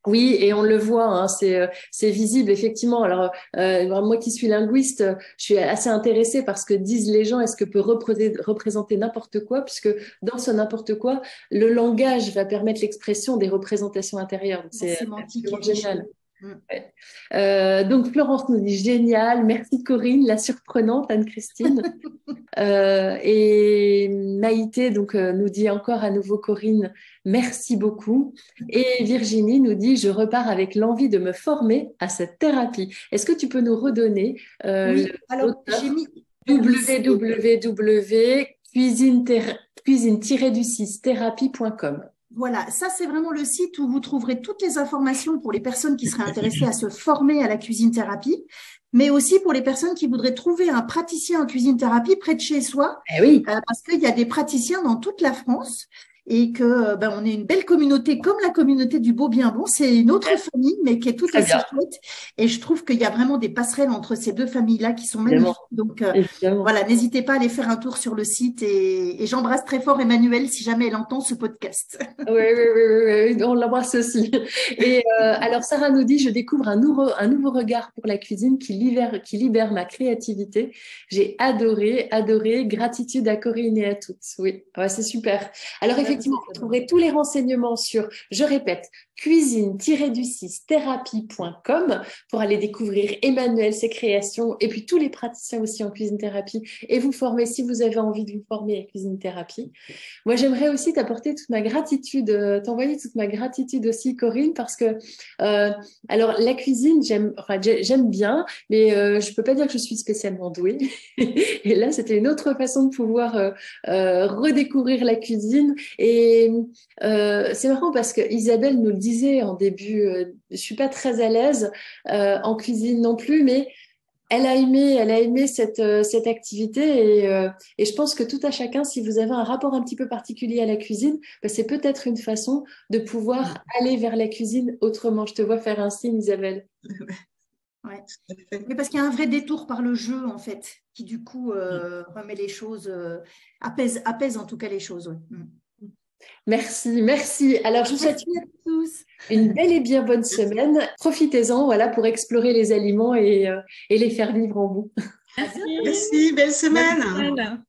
Oui, et on le voit, hein, c'est visible effectivement. Alors moi qui suis linguiste, je suis assez intéressée par ce que disent les gens. Est-ce que peut représenter n'importe quoi, puisque dans ce n'importe quoi, le langage va permettre l'expression des représentations intérieures. C'est génial. Ouais. Donc Florence nous dit génial, merci Corinne, la surprenante Anne-Christine. Et Maïté donc nous dit encore à nouveau Corinne, merci beaucoup. Et Virginie nous dit je repars avec l'envie de me former à cette thérapie. Est-ce que tu peux nous redonner oui, alors j'ai mis www.cuisine-du-6thérapie.com. Voilà, ça c'est vraiment le site où vous trouverez toutes les informations pour les personnes qui seraient intéressées à se former à la cuisine thérapie, mais aussi pour les personnes qui voudraient trouver un praticien en cuisine thérapie près de chez soi, parce qu'il y a des praticiens dans toute la France et que on est une belle communauté comme la communauté du Beau Bien Bon. C'est une autre famille, mais qui est tout aussi chouette. Et je trouve qu'il y a vraiment des passerelles entre ces deux familles-là qui sont magnifiques. Donc voilà, n'hésitez pas à aller faire un tour sur le site et j'embrasse très fort Emmanuelle si jamais elle entend ce podcast. Oui, on l'embrasse aussi. Et alors Sarah nous dit, je découvre un nouveau regard pour la cuisine qui libère ma créativité. J'ai adoré, gratitude à Corinne et à toutes. Oui, ouais, c'est super. Alors effectivement, vous trouverez tous les renseignements sur, je répète, cuisine-du-6thérapie.com pour aller découvrir Emmanuelle, ses créations et puis tous les praticiens aussi en cuisine thérapie et vous former si vous avez envie de vous former à cuisine thérapie. Moi, j'aimerais aussi t'apporter toute ma gratitude, t'envoyer toute ma gratitude aussi, Corinne, parce que alors la cuisine, j'aime bien, mais je peux pas dire que je suis spécialement douée. Et là, c'était une autre façon de pouvoir redécouvrir la cuisine. Et c'est marrant parce que Isabelle nous le disait en début, je suis pas très à l'aise en cuisine non plus, mais elle a aimé cette activité et je pense que tout à chacun, si vous avez un rapport un petit peu particulier à la cuisine, c'est peut-être une façon de pouvoir aller vers la cuisine autrement. Je te vois faire un signe, Isabelle. Ouais. Mais parce qu'il y a un vrai détour par le jeu, en fait, qui du coup remet les choses, apaise en tout cas les choses. Ouais. Merci. Alors, je vous souhaite une belle et bien bonne semaine. Profitez-en, voilà, pour explorer les aliments et les faire vivre en vous. Merci, belle semaine.